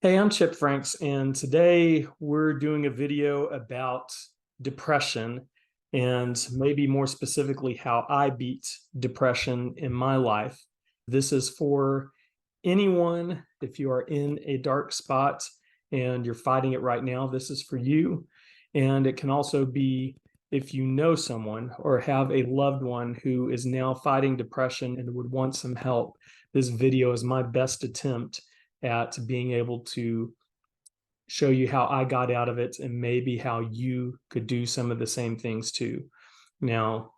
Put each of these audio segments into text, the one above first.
Hey, I'm Chip Franks, and today we're doing a video about depression and maybe more specifically how I beat depression in my life. This is for anyone. If you are in a dark spot and you're fighting it right now, this is for you. And it can also be if you know someone or have a loved one who is now fighting depression and would want some help. This video is my best attempt at being able to show you how I got out of it and maybe how you could do some of the same things too. Now,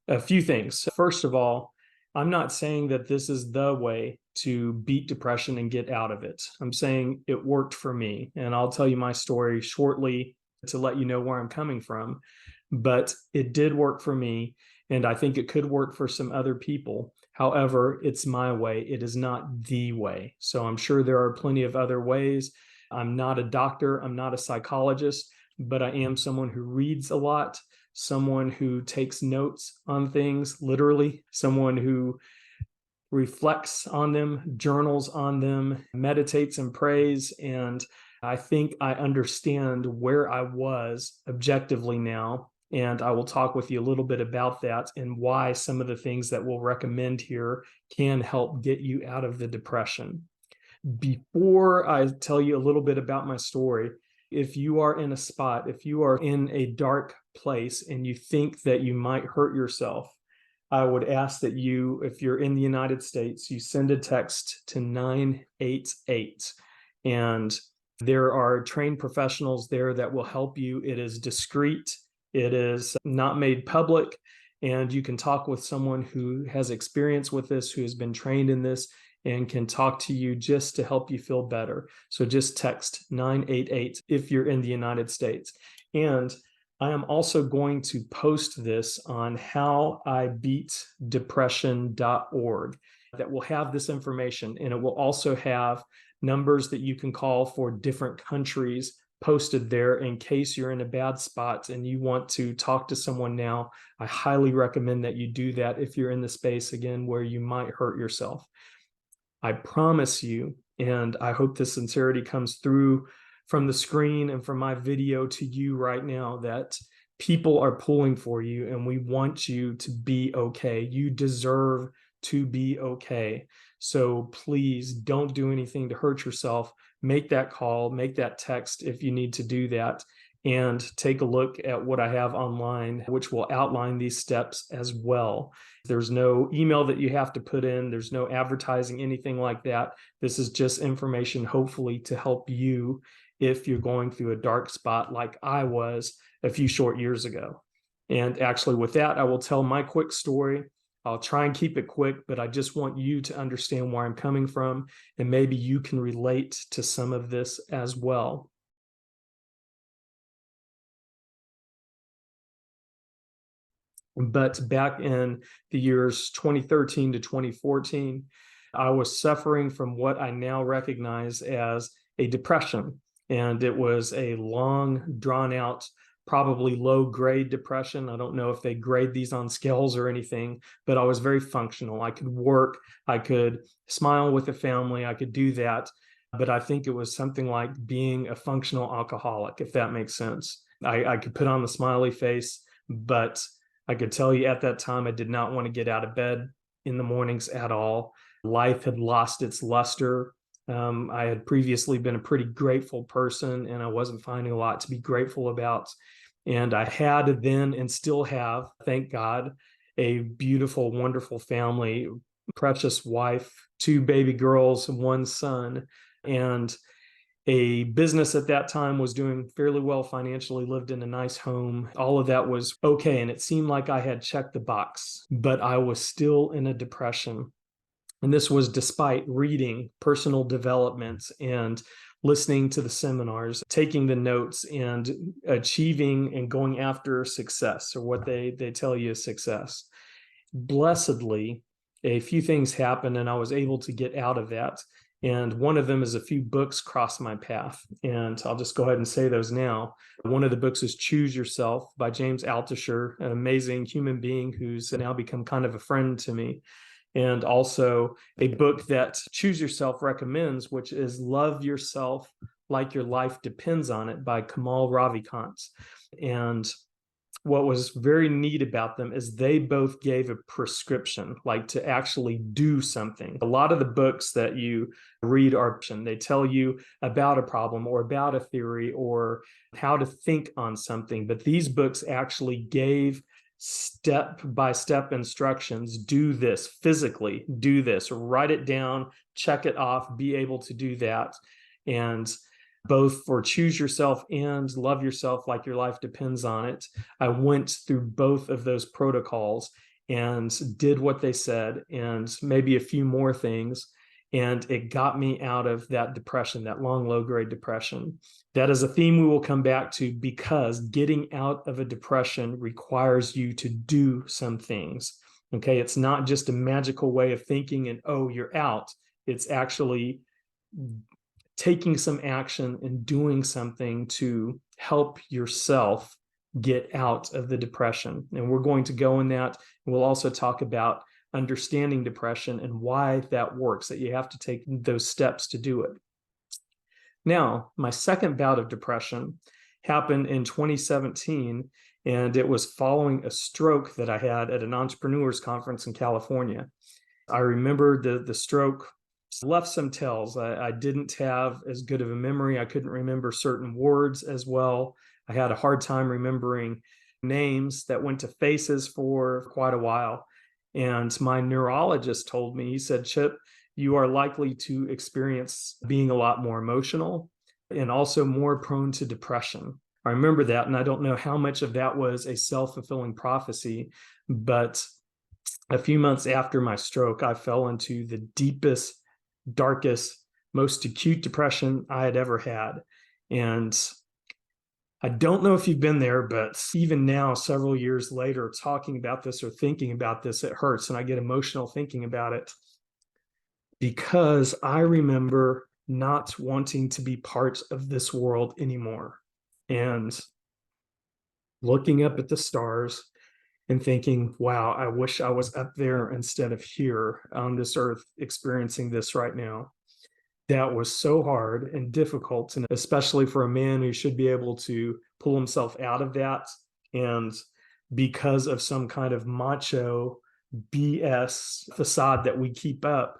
a few things. First of all, I'm not saying that this is the way to beat depression and get out of it. I'm saying it worked for me, and I'll tell you my story shortly to let you know where I'm coming from. But it did work for me, and I think it could work for some other people. However, it's my way. It is not the way. So I'm sure there are plenty of other ways. I'm not a doctor, I'm not a psychologist, but I am someone who reads a lot, someone who takes notes on things, literally, someone who reflects on them, journals on them, meditates and prays. And I think I understand where I was objectively now. And I will talk with you a little bit about that and why some of the things that we'll recommend here can help get you out of the depression. Before I tell you a little bit about my story, if you are in a spot, if you are in a dark place and you think that you might hurt yourself, I would ask that you, if you're in the United States, you send a text to 988. And there are trained professionals there that will help you. It is discreet, it is not made public, and you can talk with someone who has experience with this, who has been trained in this, and can talk to you just to help you feel better. So just text 988 if you're in the United States. And I am also going to post this on howibeatdepression.org that will have this information, and it will also have numbers that you can call for different countries posted there in case you're in a bad spot and you want to talk to someone now. I highly recommend that you do that if you're in the space, again, where you might hurt yourself. I promise you, and I hope the sincerity comes through from the screen and from my video to you right now, that people are pulling for you and we want you to be okay. You deserve to be okay. So please don't do anything to hurt yourself. Make that call, make that text if you need to do that, and take a look at what I have online, which will outline these steps as well. There's no email that you have to put in. There's no advertising, anything like that. This is just information, hopefully, to help you if you're going through a dark spot like I was a few short years ago. And actually, with that, I will tell my quick story. I'll try and keep it quick, but I just want you to understand where I'm coming from, and maybe you can relate to some of this as well. But back in the years 2013 to 2014, I was suffering from what I now recognize as a depression. And it was a long, drawn out, probably low grade depression. I don't know if they grade these on scales or anything, but I was very functional. I could work, I could smile with the family, I could do that. But I think it was something like being a functional alcoholic, if that makes sense. I could put on the smiley face, but I could tell you at that time, I did not want to get out of bed in the mornings at all. Life had lost its luster. I had previously been a pretty grateful person, and I wasn't finding a lot to be grateful about. And I had then and still have, thank God, a beautiful, wonderful family, precious wife, two baby girls, and one son. And a business at that time was doing fairly well financially, lived in a nice home. All of that was okay. And it seemed like I had checked the box, but I was still in a depression. And this was despite reading personal development and listening to the seminars, taking the notes, and achieving and going after success, or what they tell you is success. Blessedly, a few things happened and I was able to get out of that. And one of them is a few books crossed my path. And I'll just go ahead and say those now. One of the books is Choose Yourself by James Altucher, an amazing human being who's now become kind of a friend to me. and also a book that Choose Yourself recommends, which is Love Yourself Like Your Life Depends on It by Kamal Ravikant. And what was very neat about them is they both gave a prescription, like to actually do something. A lot of the books that you read are, they tell you about a problem or about a theory or how to think on something. But these books actually gave step-by-step instructions. Do this physically, do this, write it down, check it off, be able to do that. And both for Choose Yourself and Love Yourself Like Your Life Depends on It, I went through both of those protocols and did what they said and maybe a few more things. And it got me out of that depression, that long, low-grade depression. That is a theme we will come back to, because getting out of a depression requires you to do some things. Okay, it's not just a magical way of thinking and, oh, you're out. It's actually taking some action and doing something to help yourself get out of the depression. And we're going to go in that. We'll also talk about understanding depression and why that works, that you have to take those steps to do it. Now, my second bout of depression happened in 2017, and it was following a stroke that I had at an entrepreneurs conference in California. I remember the stroke left some tells. I didn't have as good of a memory. I couldn't remember certain words as well. I had a hard time remembering names that went to faces for quite a while. And my neurologist told me, he said, Chip, you are likely to experience being a lot more emotional and also more prone to depression. I remember that, and I don't know how much of that was a self-fulfilling prophecy, but a few months after my stroke, I fell into the deepest, darkest, most acute depression I had ever had. And I don't know if you've been there, but even now, several years later, talking about this or thinking about this, it hurts. And I get emotional thinking about it, because I remember not wanting to be part of this world anymore and looking up at the stars and thinking, wow, I wish I was up there instead of here on this earth experiencing this right now. That was so hard and difficult, and especially for a man who should be able to pull himself out of that. And because of some kind of macho BS facade that we keep up,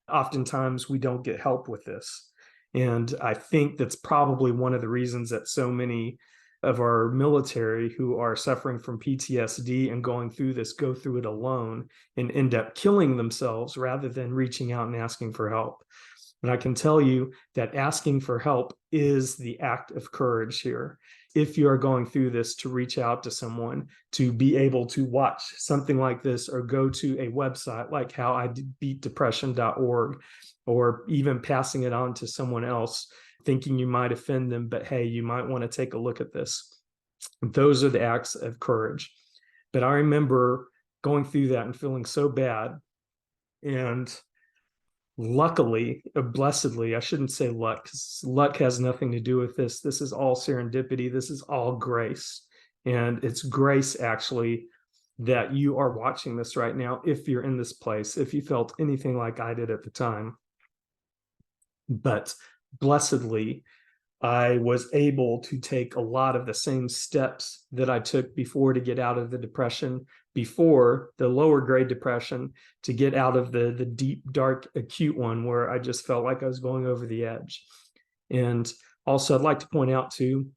oftentimes we don't get help with this. And I think that's probably one of the reasons that so many of our military who are suffering from PTSD and going through this go through it alone and end up killing themselves rather than reaching out and asking for help. And I can tell you that asking for help is the act of courage here. If you are going through this, to reach out to someone, to be able to watch something like this, or go to a website like howibeatdepression.org, or even passing it on to someone else, thinking you might offend them, but hey, you might want to take a look at this. Those are the acts of courage. But I remember going through that and feeling so bad. And luckily, blessedly, I shouldn't say luck, because luck has nothing to do with this. This is all serendipity. This is all grace. And it's grace, actually, that you are watching this right now, if you're in this place, if you felt anything like I did at the time. But blessedly, I was able to take a lot of the same steps that I took before to get out of the depression, before the lower grade depression, to get out of the deep, dark, acute one where I just felt like I was going over the edge. And also, I'd like to point out too,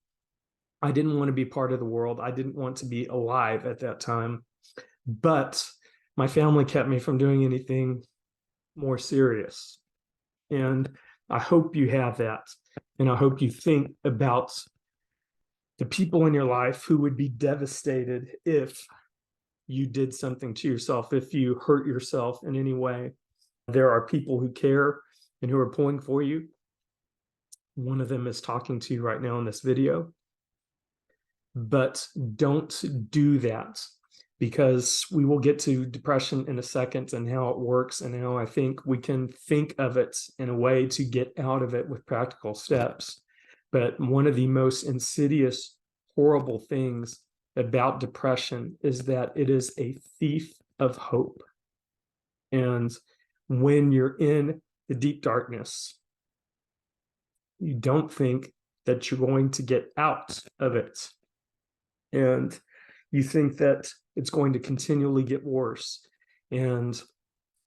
I didn't want to be part of the world. I didn't want to be alive at that time, but my family kept me from doing anything more serious. And I hope you have that. And I hope you think about the people in your life who would be devastated if you did something to yourself, if you hurt yourself in any way. There are people who care and who are pulling for you. One of them is talking to you right now in this video. But don't do that, because we will get to depression in a second and how it works and how I think we can think of it in a way to get out of it with practical steps. But one of the most insidious, horrible things about depression is that it is a thief of hope. And when you're in the deep darkness, you don't think that you're going to get out of it. And you think that it's going to continually get worse. And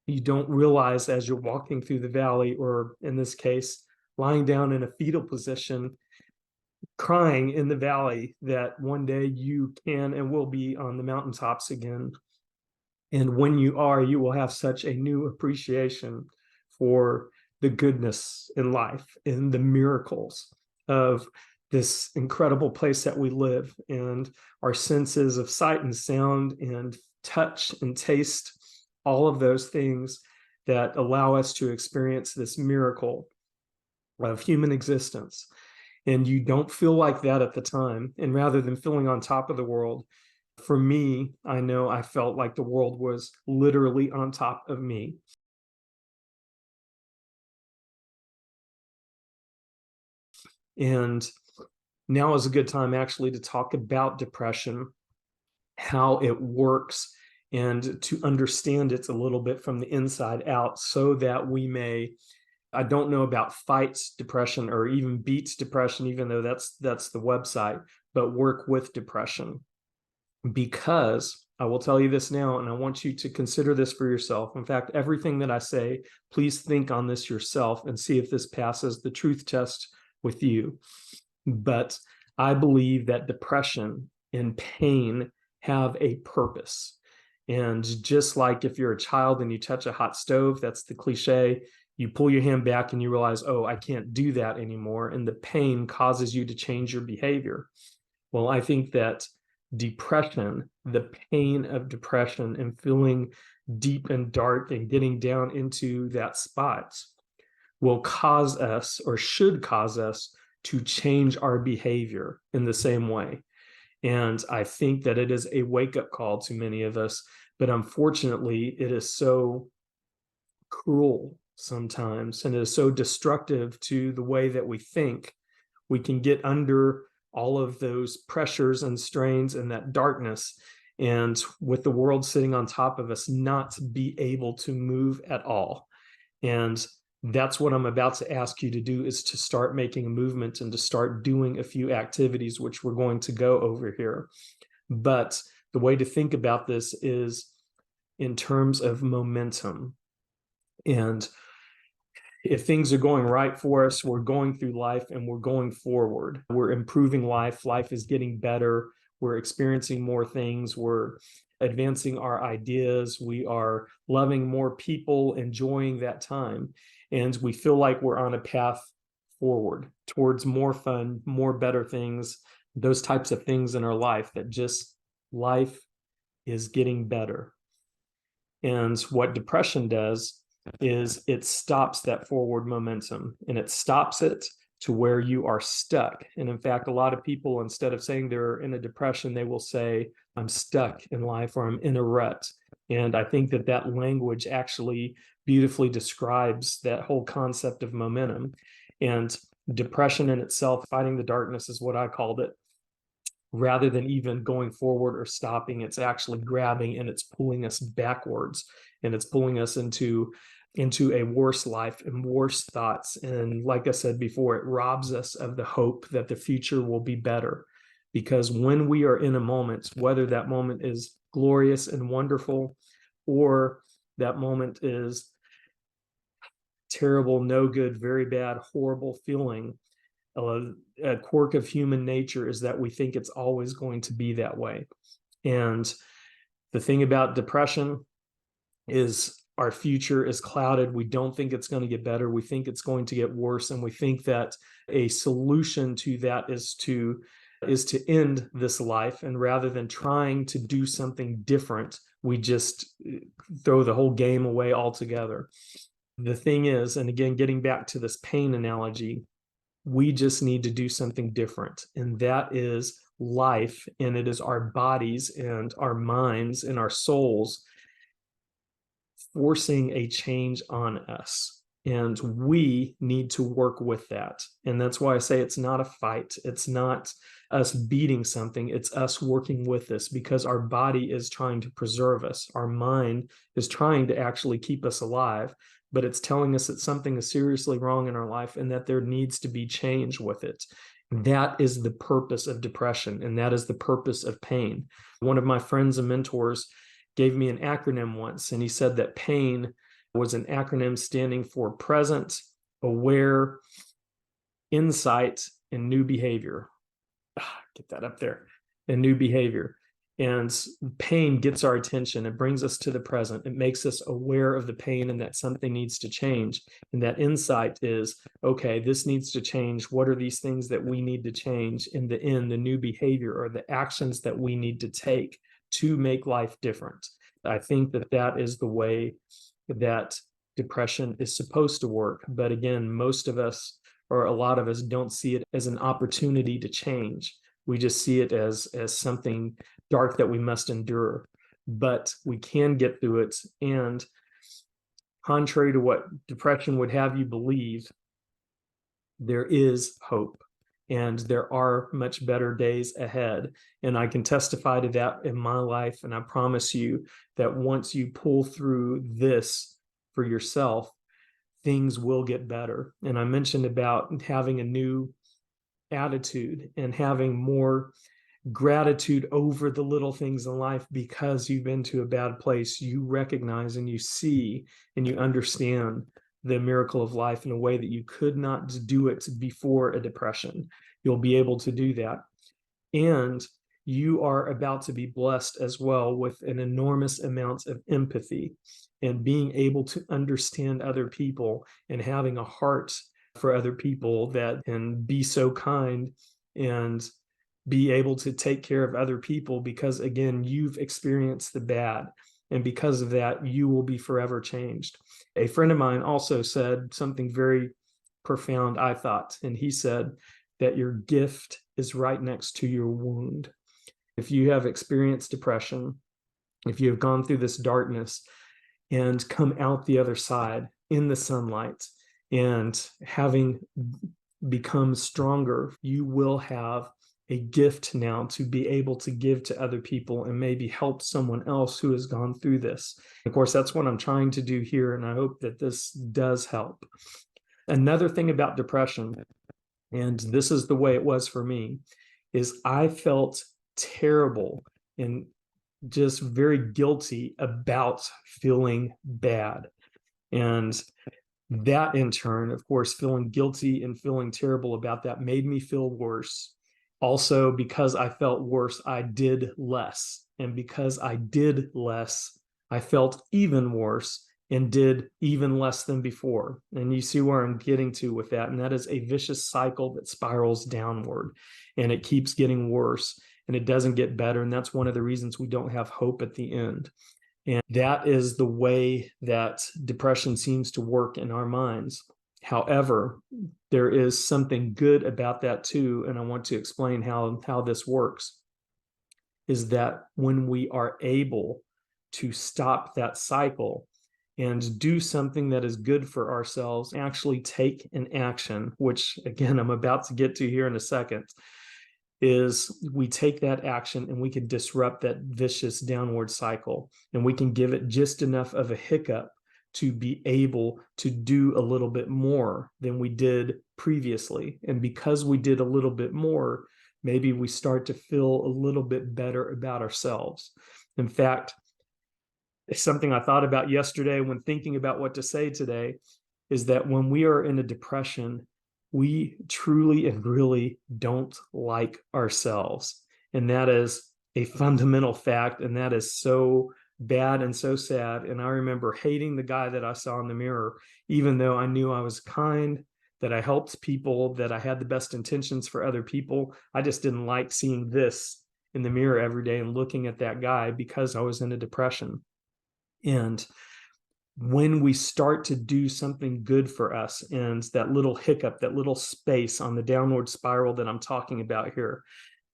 you don't realize as you're walking through the valley, or in this case, lying down in a fetal position, crying in the valley, that one day you can and will be on the mountaintops again. And when you are, you will have such a new appreciation for the goodness in life and the miracles of this incredible place that we live, and our senses of sight and sound and touch and taste, all of those things that allow us to experience this miracle of human existence. And you don't feel like that at the time. And rather than feeling on top of the world, for me, I know I felt like the world was literally on top of me. And now is a good time actually to talk about depression, how it works, and to understand it a little bit from the inside out, so that we may, I don't know about fights depression or even beats depression, even though that's the website, but work with depression. Because I will tell you this now, and I want you to consider this for yourself. In fact, everything that I say, please think on this yourself and see if this passes the truth test with you. But I believe that depression and pain have a purpose. And just like if you're a child and you touch a hot stove, that's the cliche, you pull your hand back and you realize, oh, I can't do that anymore. And the pain causes you to change your behavior. Well, I think that depression, the pain of depression and feeling deep and dark and getting down into that spot, will cause us, or should cause us, to change our behavior in the same way. And I think that it is a wake-up call to many of us, but unfortunately, it is so cruel sometimes, and it is so destructive to the way that we think. We can get under all of those pressures and strains and that darkness, and with the world sitting on top of us, not be able to move at all. And that's what I'm about to ask you to do, is to start making a movement and to start doing a few activities, which we're going to go over here. But the way to think about this is in terms of momentum. And if things are going right for us, we're going through life and we're going forward. We're improving life. Life is getting better. We're experiencing more things. We're advancing our ideas. We are loving more people, enjoying that time. And we feel like we're on a path forward towards more fun, more better things, those types of things in our life, that just life is getting better. And what depression does is it stops that forward momentum, and it stops it to where you are stuck. And in fact, a lot of people, instead of saying they're in a depression, they will say, I'm stuck in life, or I'm in a rut. And I think that that language actually beautifully describes that whole concept of momentum. And depression in itself, fighting the darkness, is what I called it. Rather than even going forward or stopping, it's actually grabbing and it's pulling us backwards, and it's pulling us into a worse life and worse thoughts. And like I said before, it robs us of the hope that the future will be better. Because when we are in a moment, whether that moment is glorious and wonderful, or that moment is terrible, no good, very bad, horrible feeling, a quirk of human nature is that we think it's always going to be that way. And the thing about depression is our future is clouded. We don't think it's going to get better. We think it's going to get worse. And we think that a solution to that is to end this life. And rather than trying to do something different, we just throw the whole game away altogether. The thing is, and again, getting back to this pain analogy, we just need to do something different. And that is life. And it is our bodies and our minds and our souls forcing a change on us. And we need to work with that. And that's why I say it's not a fight. It's not us beating something. It's us working with this because our body is trying to preserve us. Our mind is trying to actually keep us alive, but it's telling us that something is seriously wrong in our life and that there needs to be change with it. That is the purpose of depression, and that is the purpose of pain. One of my friends and mentors gave me an acronym once, and he said that PAIN was an acronym standing for present, aware, insight, and new behavior. Get that up there. And new behavior. And pain gets our attention. It brings us to the present. It makes us aware of the pain and that something needs to change. And that insight is, okay, this needs to change. What are these things that we need to change? In the end, the new behavior or the actions that we need to take to make life different. I think that that is the way that depression is supposed to work. But again, most of us, or a lot of us, don't see it as an opportunity to change. We just see it as something dark that we must endure. But we can get through it. And contrary to what depression would have you believe, there is hope. And there are much better days ahead. And I can testify to that in my life. And I promise you that once you pull through this for yourself, things will get better. And I mentioned about having a new attitude and having more gratitude over the little things in life because you've been to a bad place. You recognize and you see and you understand the miracle of life in a way that you could not do it before a depression. You'll be able to do that. And you are about to be blessed as well with an enormous amount of empathy and being able to understand other people and having a heart for other people that can be so kind and be able to take care of other people because, again, you've experienced the bad. And because of that, you will be forever changed. A friend of mine also said something very profound, I thought, and he said that your gift is right next to your wound. If you have experienced depression, if you have gone through this darkness and come out the other side in the sunlight and having become stronger, you will have a gift now to be able to give to other people and maybe help someone else who has gone through this. Of course, that's what I'm trying to do here, and I hope that this does help. Another thing about depression, and this is the way it was for me, is I felt terrible and just very guilty about feeling bad. And that in turn, of course, feeling guilty and feeling terrible about that made me feel worse. Also, because I felt worse, I did less. And because I did less, I felt even worse and did even less than before. And you see where I'm getting to with that. And that is a vicious cycle that spirals downward and it keeps getting worse and it doesn't get better. And that's one of the reasons we don't have hope at the end. And that is the way that depression seems to work in our minds. However, there is something good about that too, and I want to explain how this works, is that when we are able to stop that cycle and do something that is good for ourselves, actually take an action, which again, I'm about to get to here in a second, is we take that action and we can disrupt that vicious downward cycle and we can give it just enough of a hiccup to be able to do a little bit more than we did previously. And because we did a little bit more, maybe we start to feel a little bit better about ourselves. In fact, it's something I thought about yesterday when thinking about what to say today, is that when we are in a depression, we truly and really don't like ourselves. And that is a fundamental fact. And that is so bad and so sad. And I remember hating the guy that I saw in the mirror, even though I knew I was kind, that I helped people, that I had the best intentions for other people. I just didn't like seeing this in the mirror every day and looking at that guy because I was in a depression. And when we start to do something good for us and that little hiccup, that little space on the downward spiral that I'm talking about here,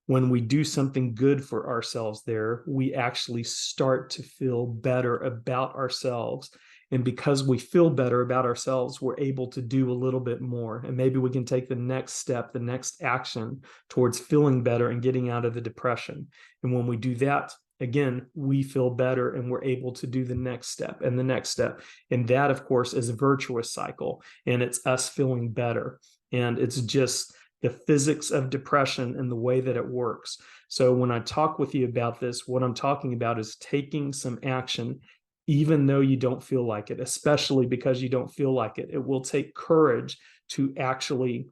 when we do something good for ourselves there, we actually start to feel better about ourselves. And because we feel better about ourselves, we're able to do a little bit more. And maybe we can take the next step, the next action towards feeling better and getting out of the depression. And when we do that, again, we feel better and we're able to do the next step and the next step. And that, of course, is a virtuous cycle. And it's us feeling better. And it's just the physics of depression and the way that it works. So when I talk with you about this, what I'm talking about is taking some action, even though you don't feel like it, especially because you don't feel like it. It will take courage to actually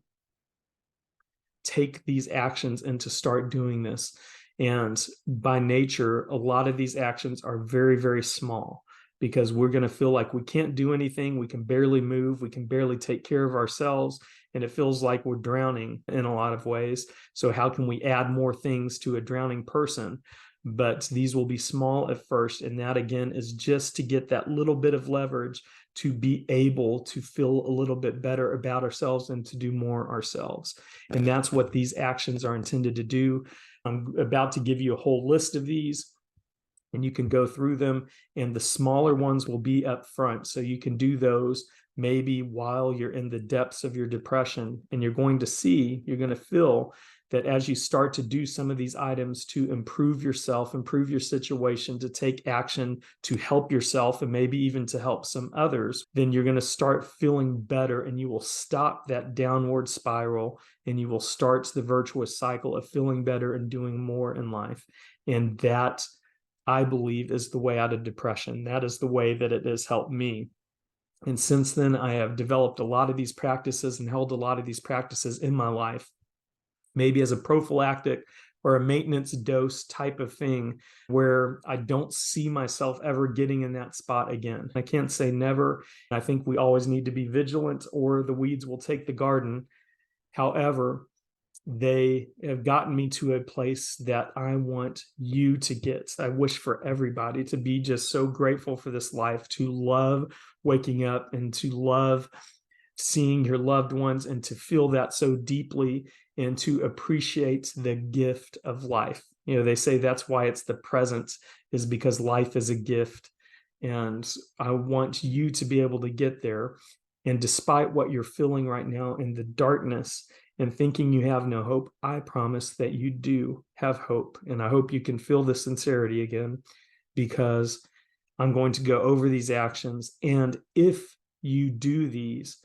take these actions and to start doing this. And by nature, a lot of these actions are very, very small because we're going to feel like we can't do anything. We can barely move. We can barely take care of ourselves. And it feels like we're drowning in a lot of ways. So how can we add more things to a drowning person? But these will be small at first. And that, again, is just to get that little bit of leverage to be able to feel a little bit better about ourselves and to do more ourselves. And that's what these actions are intended to do. I'm about to give you a whole list of these, and you can go through them, and the smaller ones will be up front. So you can do those maybe while you're in the depths of your depression, and you're going to feel that as you start to do some of these items to improve yourself, improve your situation, to take action to help yourself and maybe even to help some others, then you're going to start feeling better and you will stop that downward spiral and you will start the virtuous cycle of feeling better and doing more in life. And that, I believe, is the way out of depression. That is the way that it has helped me. And since then, I have developed a lot of these practices and held a lot of these practices in my life, maybe as a prophylactic or a maintenance dose type of thing, where I don't see myself ever getting in that spot again. I can't say never. I think we always need to be vigilant or the weeds will take the garden. However, they have gotten me to a place that I want you to get. I wish for everybody to be just so grateful for this life, to love waking up and to love seeing your loved ones and to feel that so deeply and to appreciate the gift of life. You know, they say that's why it's the present, is because life is a gift. And I want you to be able to get there. And despite what you're feeling right now in the darkness and thinking you have no hope, I promise that you do have hope. And I hope you can feel the sincerity again, because I'm going to go over these actions. And if you do these,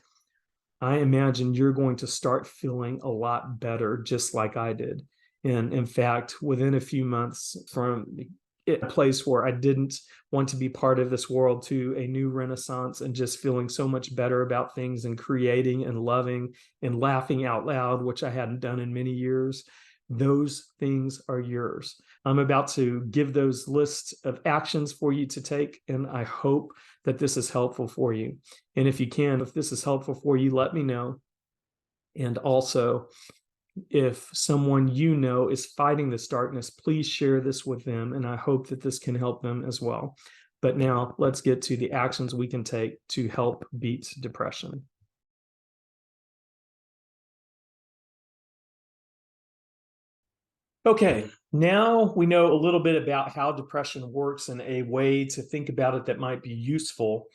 I imagine you're going to start feeling a lot better, just like I did. And in fact, within a few months from a place where I didn't want to be part of this world to a new renaissance and just feeling so much better about things and creating and loving and laughing out loud, which I hadn't done in many years. Those things are yours. I'm about to give those lists of actions for you to take, and I hope that this is helpful for you. And if you can, if this is helpful for you, let me know. And also, if someone you know is fighting this darkness, please share this with them. And I hope that this can help them as well. But now let's get to the actions we can take to help beat depression. Okay, now we know a little bit about how depression works and a way to think about it that might be useful.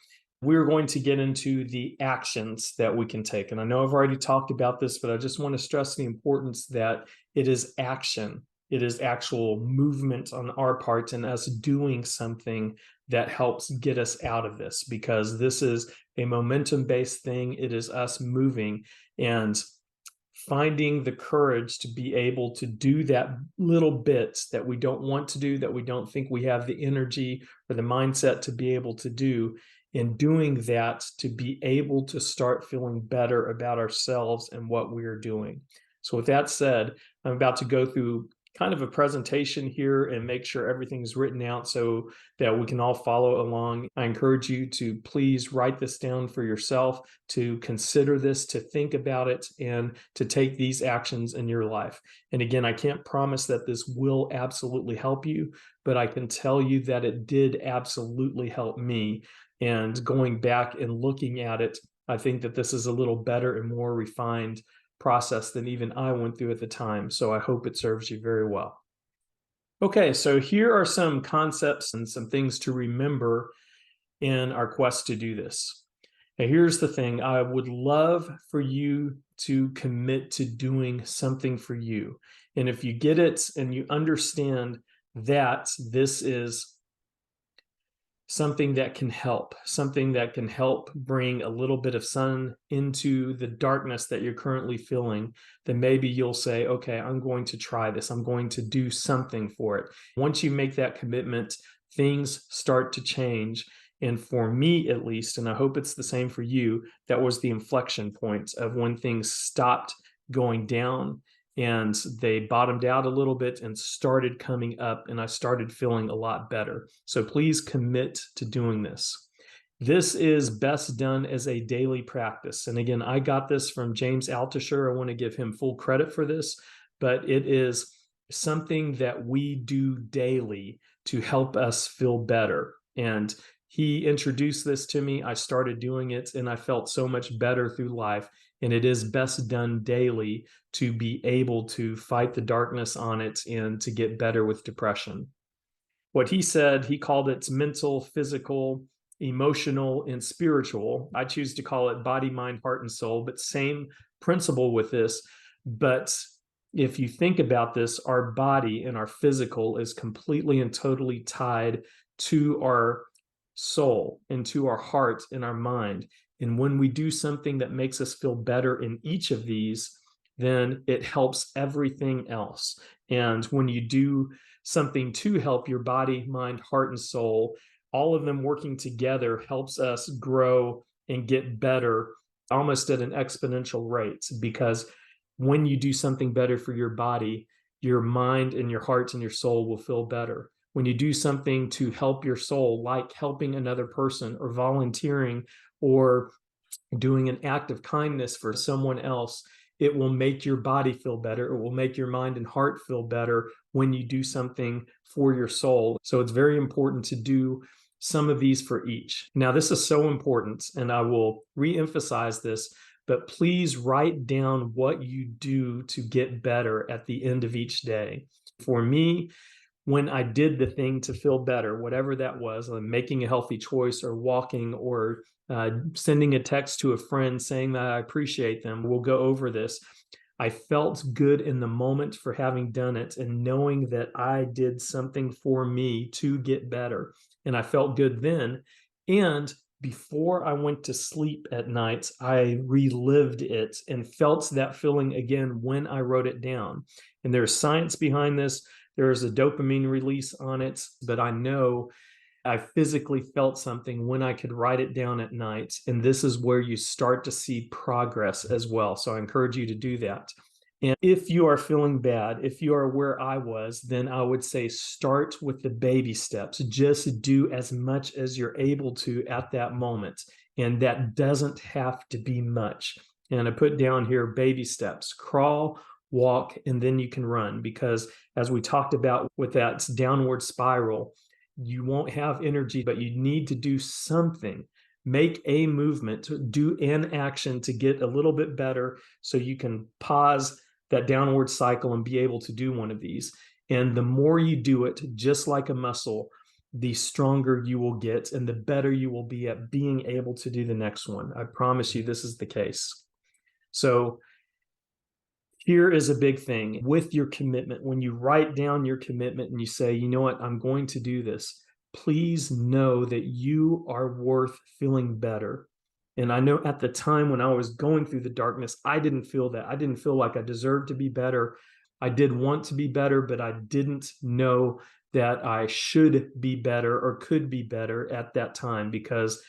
We're going to get into the actions that we can take. And I know I've already talked about this, but I just want to stress the importance that it is action. It is actual movement on our part and us doing something that helps get us out of this, because this is a momentum-based thing. It is us moving and finding the courage to be able to do that little bits that we don't want to do, that we don't think we have the energy or the mindset to be able to do. In doing that, to be able to start feeling better about ourselves and what we are doing. So with that said, I'm about to go through kind of a presentation here and make sure everything's written out so that we can all follow along. I encourage you to please write this down for yourself, to consider this, to think about it, and to take these actions in your life. And again, I can't promise that this will absolutely help you, but I can tell you that it did absolutely help me. And going back and looking at it, I think that this is a little better and more refined process than even I went through at the time. So I hope it serves you very well. Okay, so here are some concepts and some things to remember in our quest to do this. Now, here's the thing. I would love for you to commit to doing something for you. And if you get it and you understand that this is something that can help bring a little bit of sun into the darkness that you're currently feeling, then maybe you'll say, okay, I'm going to try this. I'm going to do something for it. Once you make that commitment, things start to change. And for me, at least, and I hope it's the same for you, that was the inflection point of when things stopped going down and they bottomed out a little bit and started coming up, and I started feeling a lot better. So please commit to doing this. This is best done as a daily practice. And again, I got this from James Altucher. I want to give him full credit for this, but it is something that we do daily to help us feel better. And he introduced this to me. I started doing it, and I felt so much better through life. And it is best done daily to be able to fight the darkness on it and to get better with depression. What he said, he called it mental, physical, emotional, and spiritual. I choose to call it body, mind, heart, and soul, but same principle with this. But if you think about this, our body and our physical is completely and totally tied to our soul and to our heart and our mind. And when we do something that makes us feel better in each of these, then it helps everything else. And when you do something to help your body, mind, heart, and soul, all of them working together helps us grow and get better almost at an exponential rate. Because when you do something better for your body, your mind and your heart and your soul will feel better. When you do something to help your soul, like helping another person or volunteering or doing an act of kindness for someone else, it will make your body feel better. It will make your mind and heart feel better when you do something for your soul. So it's very important to do some of these for each. Now, this is so important, and I will re-emphasize this, but please write down what you do to get better at the end of each day. For me, when I did the thing to feel better, whatever that was, like making a healthy choice or walking or sending a text to a friend saying that I appreciate them, we'll go over this. I felt good in the moment for having done it and knowing that I did something for me to get better. And I felt good then. And before I went to sleep at night, I relived it and felt that feeling again when I wrote it down. And there's science behind this. There is a dopamine release on it, but I know I physically felt something when I could write it down at night. And this is where you start to see progress as well. So I encourage you to do that. And if you are feeling bad, if you are where I was, then I would say start with the baby steps. Just do as much as you're able to at that moment. And that doesn't have to be much. And I put down here baby steps: crawl, walk, and then you can run. Because as we talked about with that downward spiral, you won't have energy, but you need to do something. Make a movement, do an action to get a little bit better so you can pause that downward cycle and be able to do one of these. And the more you do it, just like a muscle, the stronger you will get and the better you will be at being able to do the next one. I promise you this is the case. So here is a big thing with your commitment. When you write down your commitment and you say, you know what, I'm going to do this, please know that you are worth feeling better. And I know at the time when I was going through the darkness, I didn't feel that. I didn't feel like I deserved to be better. I did want to be better, but I didn't know that I should be better or could be better at that time, because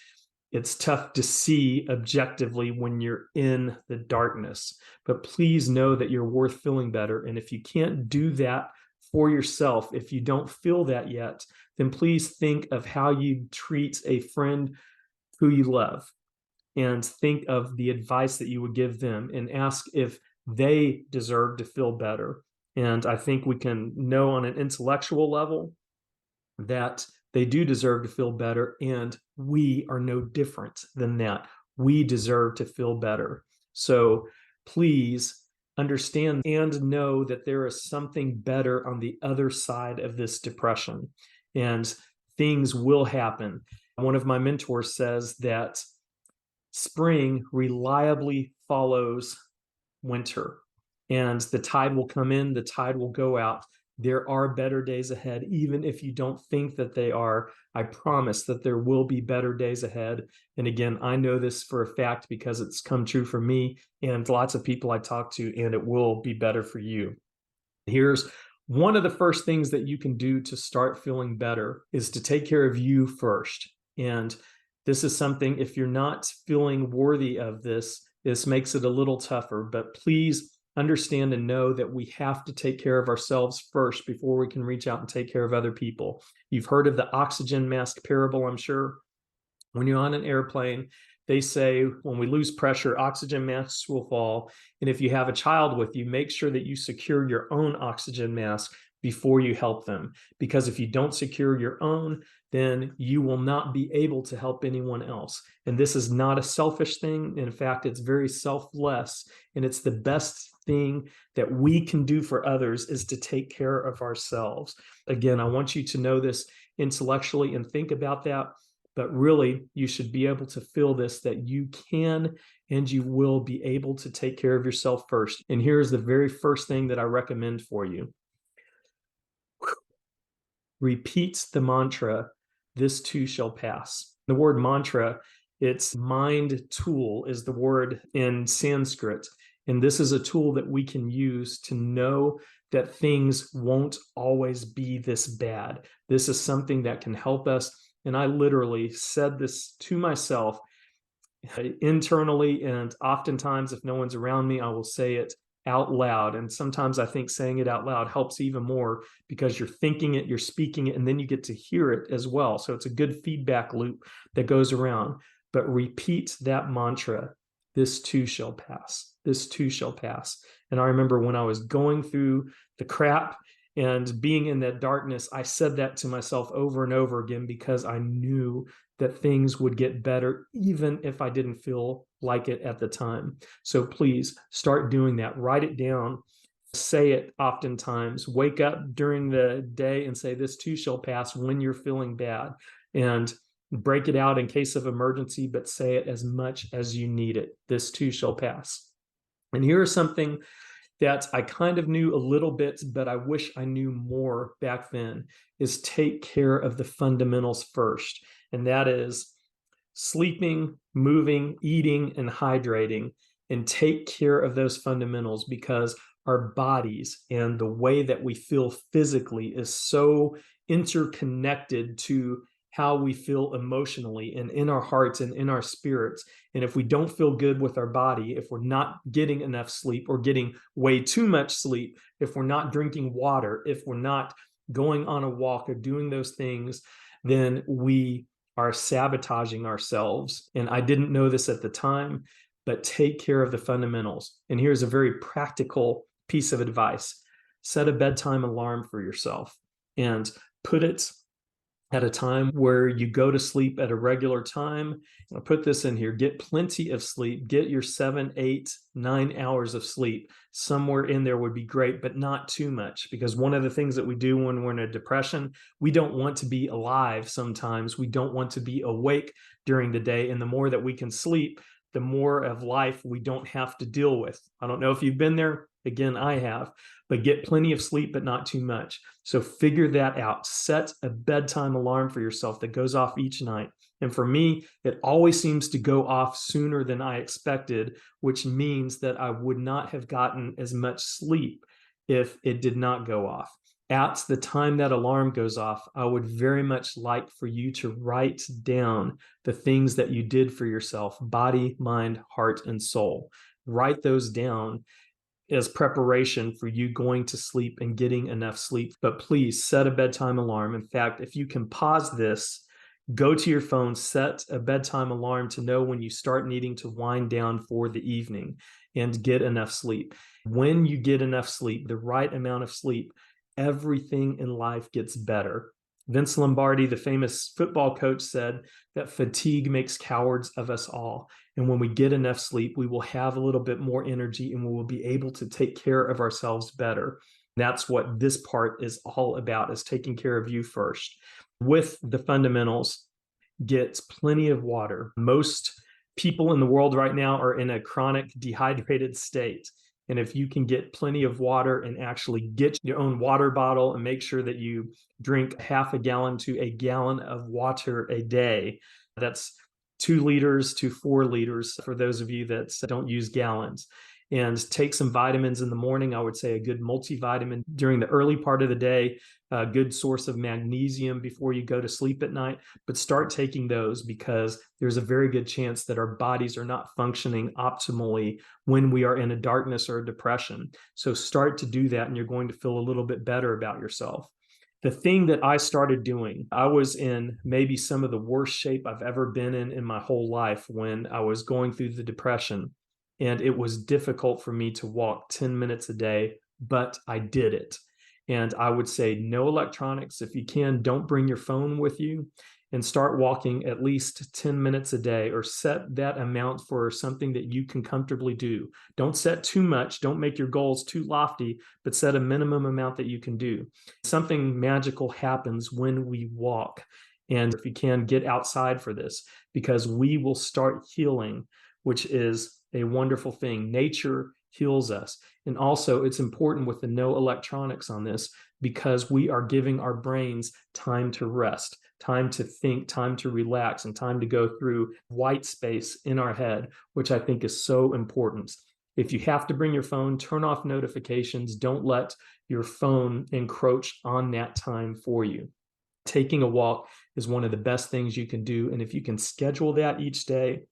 it's tough to see objectively when you're in the darkness. But please know that you're worth feeling better. And if you can't do that for yourself, if you don't feel that yet, then please think of how you treat a friend who you love, and think of the advice that you would give them and ask if they deserve to feel better. And I think we can know on an intellectual level that they do deserve to feel better, and we are no different than that. We deserve to feel better. So please understand and know that there is something better on the other side of this depression, and things will happen. One of my mentors says that spring reliably follows winter, and the tide will come in, the tide will go out. There are better days ahead, even if you don't think that they are. I promise that there will be better days ahead. And again, I know this for a fact because it's come true for me and lots of people I talk to, and it will be better for you. Here's one of the first things that you can do to start feeling better is to take care of you first. And this is something, if you're not feeling worthy of this makes it a little tougher, but please understand and know that we have to take care of ourselves first before we can reach out and take care of other people. You've heard of the oxygen mask parable, I'm sure. When you're on an airplane, they say when we lose pressure, oxygen masks will fall. And if you have a child with you, make sure that you secure your own oxygen mask before you help them. Because if you don't secure your own, then you will not be able to help anyone else. And this is not a selfish thing. In fact, it's very selfless. And it's the best thing that we can do for others is to take care of ourselves. Again, I want you to know this intellectually and think about that. But really, you should be able to feel this, that you can and you will be able to take care of yourself first. And here's the very first thing that I recommend for you. Repeat the mantra, "This too shall pass." The word mantra, it's mind tool is the word in Sanskrit. And this is a tool that we can use to know that things won't always be this bad. This is something that can help us. And I literally said this to myself internally, and oftentimes, if no one's around me, I will say it out loud. And sometimes I think saying it out loud helps even more because you're thinking it, you're speaking it, and then you get to hear it as well. So it's a good feedback loop that goes around. But repeat that mantra, "This too shall pass. This too shall pass." And I remember when I was going through the crap and being in that darkness, I said that to myself over and over again because I knew that things would get better, even if I didn't feel like it at the time. So please start doing that. Write it down. Say it oftentimes. Wake up during the day and say, "This too shall pass," when you're feeling bad. And break it out in case of emergency, but say it as much as you need it. "This too shall pass." And here is something that I kind of knew a little bit, but I wish I knew more back then, is take care of the fundamentals first. And that is sleeping, moving, eating, and hydrating. And take care of those fundamentals because our bodies and the way that we feel physically is so interconnected to how we feel emotionally and in our hearts and in our spirits. And if we don't feel good with our body, if we're not getting enough sleep or getting way too much sleep, if we're not drinking water, if we're not going on a walk or doing those things, then we are sabotaging ourselves. And I didn't know this at the time, but take care of the fundamentals. And here's a very practical piece of advice. Set a bedtime alarm for yourself and put it at a time where you go to sleep at a regular time. I'll put this in here. Get plenty of sleep. Get your 7, 8, 9 hours of sleep. Somewhere in there would be great, but not too much, because one of the things that we do when we're in a depression, we don't want to be alive sometimes. We don't want to be awake during the day. And the more that we can sleep, the more of life we don't have to deal with. I don't know if you've been there. Again, I have, but get plenty of sleep, but not too much. So figure that out. Set a bedtime alarm for yourself that goes off each night. And for me, it always seems to go off sooner than I expected, which means that I would not have gotten as much sleep if it did not go off. At the time that alarm goes off, I would very much like for you to write down the things that you did for yourself, body, mind, heart, and soul. Write those down as preparation for you going to sleep and getting enough sleep. But please set a bedtime alarm. In fact, if you can pause this, go to your phone, set a bedtime alarm to know when you start needing to wind down for the evening and get enough sleep. When you get enough sleep, the right amount of sleep, everything in life gets better. Vince Lombardi, the famous football coach, said that fatigue makes cowards of us all. And when we get enough sleep, we will have a little bit more energy and we will be able to take care of ourselves better. That's what this part is all about, is taking care of you first. With the fundamentals, get plenty of water. Most people in the world right now are in a chronic dehydrated state. And if you can get plenty of water and actually get your own water bottle and make sure that you drink half a gallon to a gallon of water a day, that's 2 liters to 4 liters for those of you that don't use gallons. And take some vitamins in the morning. I would say a good multivitamin during the early part of the day, a good source of magnesium before you go to sleep at night. But start taking those, because there's a very good chance that our bodies are not functioning optimally when we are in a darkness or a depression. So start to do that, and you're going to feel a little bit better about yourself. The thing that I started doing, I was in maybe some of the worst shape I've ever been in my whole life when I was going through the depression. And it was difficult for me to walk 10 minutes a day, but I did it. And I would say no electronics. If you can, don't bring your phone with you, and start walking at least 10 minutes a day, or set that amount for something that you can comfortably do. Don't set too much. Don't make your goals too lofty, but set a minimum amount that you can do. Something magical happens when we walk. And if you can, get outside for this, because we will start healing, which is a wonderful thing. Nature heals us. And also, it's important with the no electronics on this, because we are giving our brains time to rest, time to think, time to relax, and time to go through white space in our head, which I think is so important. If you have to bring your phone, turn off notifications. Don't let your phone encroach on that time for you. Taking a walk is one of the best things you can do. And if you can schedule that each day,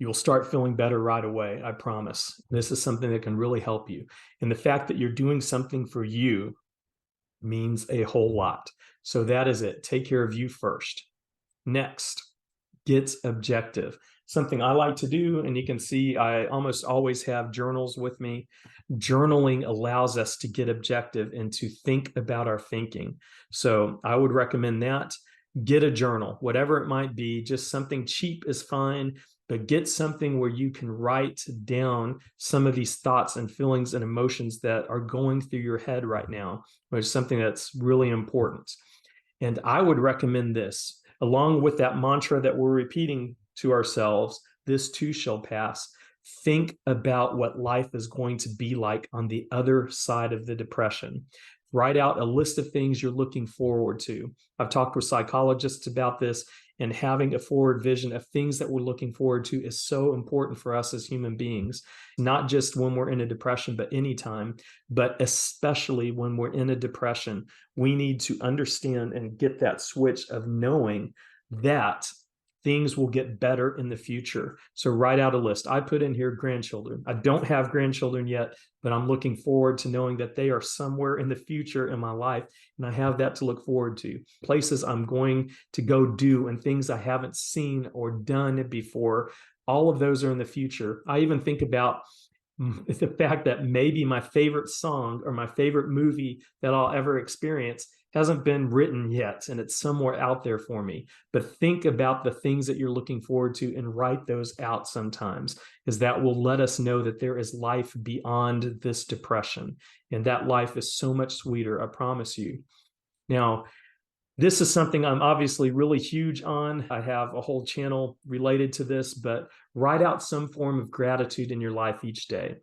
you'll start feeling better right away. I promise. This is something that can really help you. And the fact that you're doing something for you means a whole lot. So that is it. Take care of you first. Next, get objective. Something I like to do, and you can see I almost always have journals with me. Journaling allows us to get objective and to think about our thinking. So I would recommend that. Get a journal, whatever it might be. Just something cheap is fine, but get something where you can write down some of these thoughts and feelings and emotions that are going through your head right now, which is something that's really important. And I would recommend this, along with that mantra that we're repeating to ourselves, this too shall pass. Think about what life is going to be like on the other side of the depression. Write out a list of things you're looking forward to. I've talked with psychologists about this, and having a forward vision of things that we're looking forward to is so important for us as human beings, not just when we're in a depression, but anytime, but especially when we're in a depression. We need to understand and get that switch of knowing that things will get better in the future. So write out a list. I put in here grandchildren. I don't have grandchildren yet, but I'm looking forward to knowing that they are somewhere in the future in my life, and I have that to look forward to. Places I'm going to go do and things I haven't seen or done before. All of those are in the future. I even think about the fact that maybe my favorite song or my favorite movie that I'll ever experience hasn't been written yet, and it's somewhere out there for me. But think about the things that you're looking forward to and write those out sometimes, because that will let us know that there is life beyond this depression. And that life is so much sweeter, I promise you. Now, this is something I'm obviously really huge on. I have a whole channel related to this, but write out some form of gratitude in your life each day.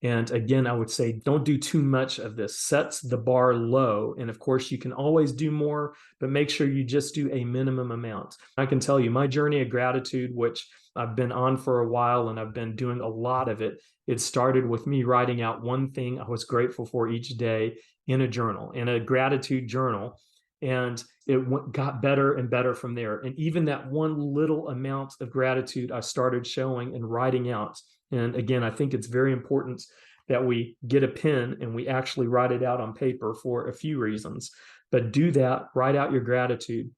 And again, I would say don't do too much of this. Sets the bar low. And of course, you can always do more, but make sure you just do a minimum amount. I can tell you my journey of gratitude, which I've been on for a while and I've been doing a lot of it. It started with me writing out one thing I was grateful for each day in a journal, in a gratitude journal. And it got better and better from there. And even that one little amount of gratitude I started showing and writing out. And again, I think it's very important that we get a pen and we actually write it out on paper for a few reasons. But do that, write out your gratitude.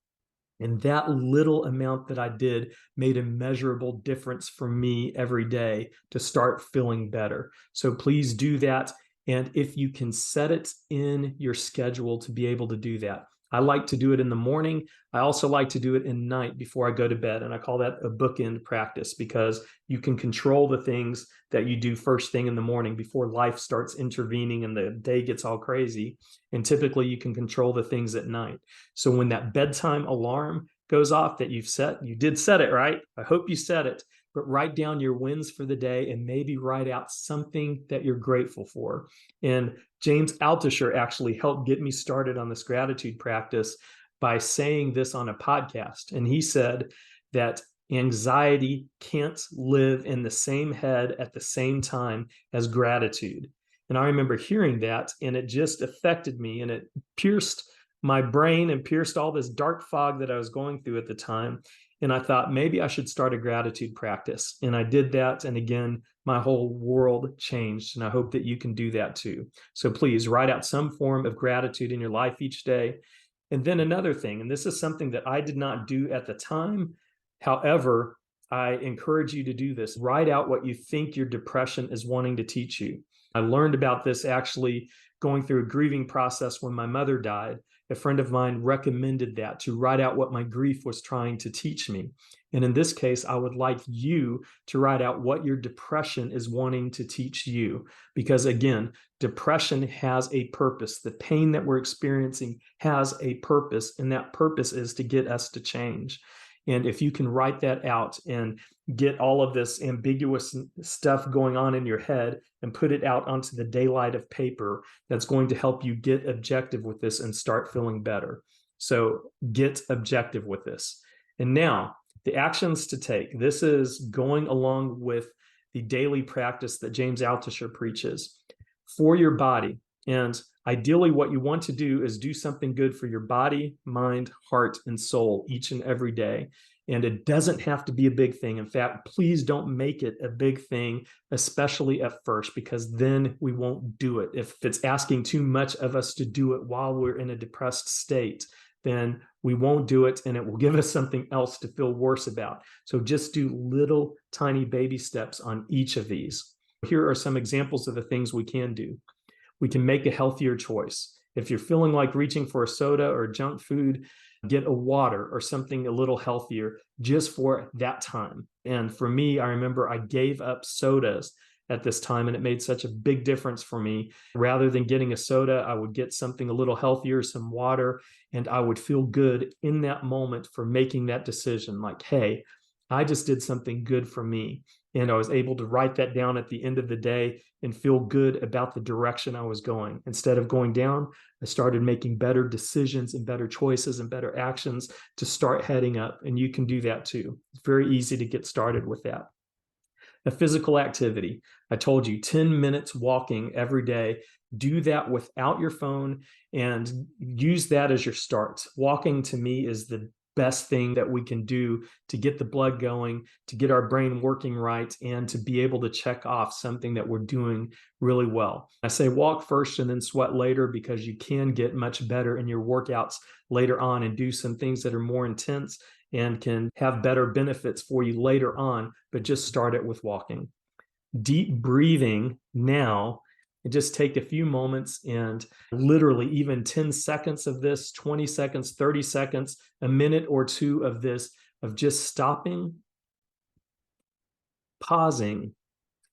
And that little amount that I did made a measurable difference for me every day to start feeling better. So please do that. And if you can set it in your schedule to be able to do that. I like to do it in the morning. I also like to do it at night before I go to bed. And I call that a bookend practice, because you can control the things that you do first thing in the morning before life starts intervening and the day gets all crazy. And typically you can control the things at night. So when that bedtime alarm goes off that you've set, you did set it, right? I hope you set it, but write down your wins for the day and maybe write out something that you're grateful for. And James Altucher actually helped get me started on this gratitude practice by saying this on a podcast. And he said that anxiety can't live in the same head at the same time as gratitude. And I remember hearing that, and it just affected me, and it pierced my brain and pierced all this dark fog that I was going through at the time. And I thought maybe I should start a gratitude practice. And I did that. And again, my whole world changed. And I hope that you can do that too. So please write out some form of gratitude in your life each day. And then another thing, and this is something that I did not do at the time. However, I encourage you to do this. Write out what you think your depression is wanting to teach you. I learned about this actually going through a grieving process when my mother died. A friend of mine recommended that, to write out what my grief was trying to teach me. And in this case, I would like you to write out what your depression is wanting to teach you. Because again, depression has a purpose. The pain that we're experiencing has a purpose, and that purpose is to get us to change. And if you can write that out and get all of this ambiguous stuff going on in your head and put it out onto the daylight of paper, that's going to help you get objective with this and start feeling better. So get objective with this. And now, the actions to take. This is going along with the daily practice that James Altucher preaches for your body. And ideally, what you want to do is do something good for your body, mind, heart, and soul each and every day. And it doesn't have to be a big thing. In fact, please don't make it a big thing, especially at first, because then we won't do it. If it's asking too much of us to do it while we're in a depressed state, then we won't do it, and it will give us something else to feel worse about. So just do little tiny baby steps on each of these. Here are some examples of the things we can do. We can make a healthier choice. If you're feeling like reaching for a soda or junk food, get a water or something a little healthier just for that time. And for me, I remember I gave up sodas at this time, and it made such a big difference for me. Rather than getting a soda, I would get something a little healthier, some water, and I would feel good in that moment for making that decision. Like, hey, I just did something good for me. And I was able to write that down at the end of the day and feel good about the direction I was going. Instead of going down, I started making better decisions and better choices and better actions to start heading up. And you can do that too. It's very easy to get started with that. A physical activity. I told you 10 minutes walking every day. Do that without your phone and use that as your start. Walking to me is the best thing that we can do to get the blood going, to get our brain working right, and to be able to check off something that we're doing really well. I say walk first and then sweat later, because you can get much better in your workouts later on and do some things that are more intense and can have better benefits for you later on, but just start it with walking. Deep breathing now. And just take a few moments and literally even 10 seconds of this, 20 seconds, 30 seconds, a minute or two of this, of just stopping, pausing,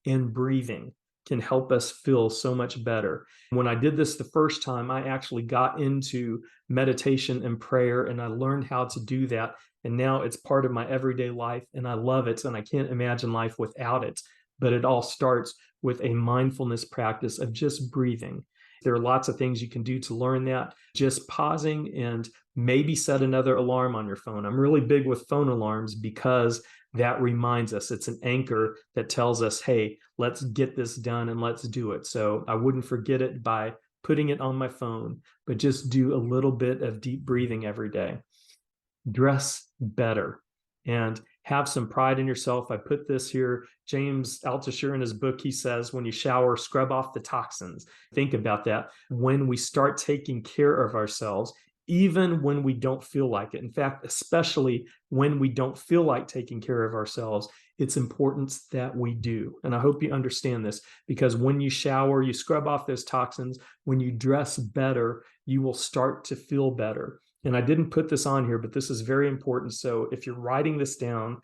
and breathing can help us feel so much better. When I did this the first time, I actually got into meditation and prayer, and I learned how to do that. And now it's part of my everyday life, and I love it, and I can't imagine life without it. But it all starts with a mindfulness practice of just breathing. There are lots of things you can do to learn that. Just pausing, and maybe set another alarm on your phone. I'm really big with phone alarms because that reminds us. It's an anchor that tells us, hey, let's get this done and let's do it. So I wouldn't forget it by putting it on my phone, but just do a little bit of deep breathing every day. Dress better and have some pride in yourself. I put this here. James Altucher, in his book, he says, when you shower, scrub off the toxins. Think about that. When we start taking care of ourselves, even when we don't feel like it. In fact, especially when we don't feel like taking care of ourselves, it's important that we do. And I hope you understand this, because when you shower, you scrub off those toxins. When you dress better, you will start to feel better. And I didn't put this on here, but this is very important. So if you're writing this down,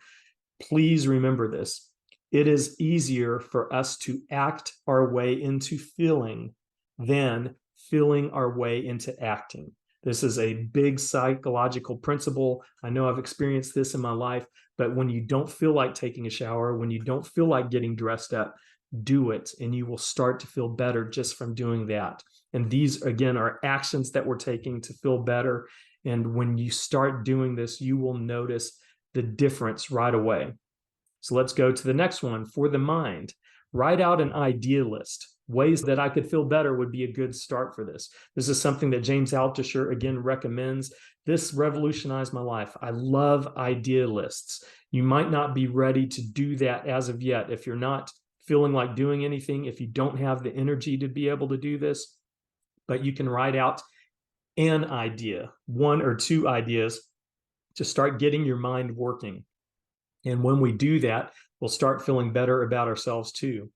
please remember this. It is easier for us to act our way into feeling than feeling our way into acting. This is a big psychological principle. I know I've experienced this in my life, but when you don't feel like taking a shower, when you don't feel like getting dressed up, do it, and you will start to feel better just from doing that. And these, again, are actions that we're taking to feel better. And when you start doing this, you will notice the difference right away. So let's go to the next one. For the mind, write out an idea list. Ways that I could feel better would be a good start for this. This is something that James Altucher, again, recommends. This revolutionized my life. I love idea lists. You might not be ready to do that as of yet. If you're not feeling like doing anything, if you don't have the energy to be able to do this, but you can write out an idea, one or two ideas, to start getting your mind working. And when we do that, we'll start feeling better about ourselves too.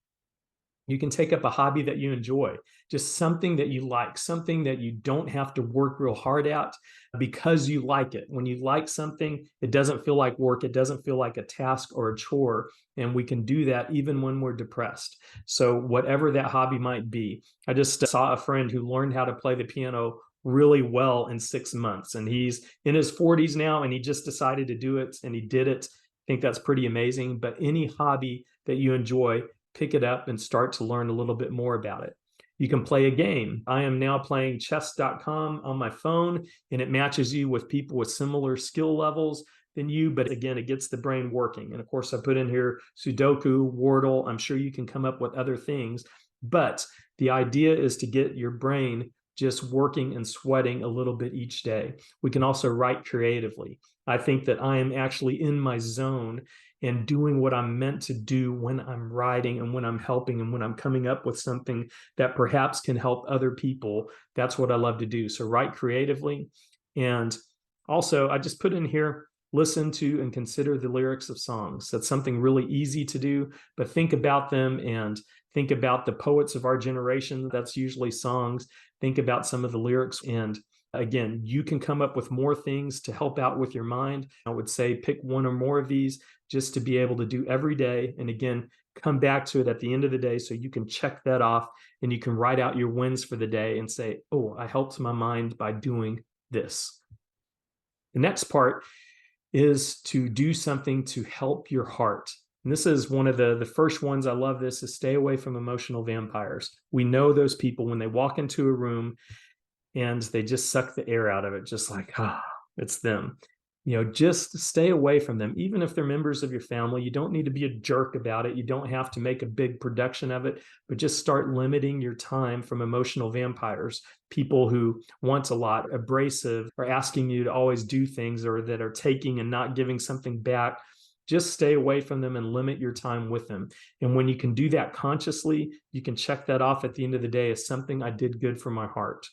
You can take up a hobby that you enjoy, just something that you like, something that you don't have to work real hard at because you like it. When you like something, it doesn't feel like work. It doesn't feel like a task or a chore. And we can do that even when we're depressed. So whatever that hobby might be. I just saw a friend who learned how to play the piano really well in 6 months. And he's in his 40s now, and he just decided to do it, and he did it. I think that's pretty amazing. But any hobby that you enjoy, pick it up and start to learn a little bit more about it. You can play a game. I am now playing chess.com on my phone, and it matches you with people with similar skill levels than you. But again, it gets the brain working. And of course, I put in here Sudoku, Wordle. I'm sure you can come up with other things. But the idea is to get your brain just working and sweating a little bit each day. We can also write creatively. I think that I am actually in my zone and doing what I'm meant to do when I'm writing and when I'm helping and when I'm coming up with something that perhaps can help other people. That's what I love to do. So write creatively. And also, I just put in here, listen to and consider the lyrics of songs. That's something really easy to do, but think about them and think about the poets of our generation. That's usually songs. Think about some of the lyrics. And again, you can come up with more things to help out with your mind. I would say pick one or more of these just to be able to do every day. And again, come back to it at the end of the day so you can check that off and you can write out your wins for the day and say, oh, I helped my mind by doing this. The next part is to do something to help your heart. And this is one of the first ones. I love this, is stay away from emotional vampires. We know those people when they walk into a room and they just suck the air out of it, just like, it's them. Just stay away from them. Even if they're members of your family, you don't need to be a jerk about it. You don't have to make a big production of it, but just start limiting your time from emotional vampires, people who want a lot, abrasive, or asking you to always do things, or that are taking and not giving something back. Just stay away from them and limit your time with them. And when you can do that consciously, you can check that off at the end of the day as something I did good for my heart.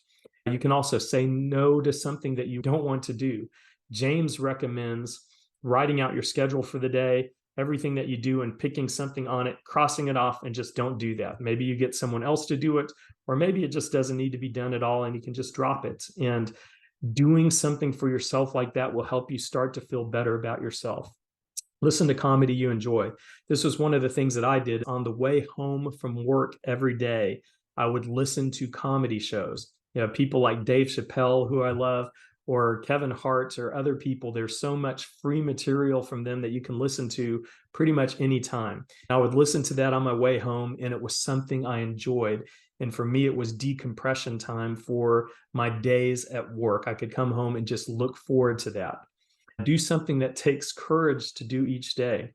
You can also say no to something that you don't want to do. James recommends writing out your schedule for the day, everything that you do, and picking something on it, crossing it off, and just don't do that. Maybe you get someone else to do it, or maybe it just doesn't need to be done at all and you can just drop it. And doing something for yourself like that will help you start to feel better about yourself. Listen to comedy you enjoy. This was one of the things that I did on the way home from work every day. I would listen to comedy shows. People like Dave Chappelle, who I love, or Kevin Hart, or other people. There's so much free material from them that you can listen to pretty much any time. I would listen to that on my way home, and it was something I enjoyed. And for me, it was decompression time for my days at work. I could come home and just look forward to that. Do something that takes courage to do each day.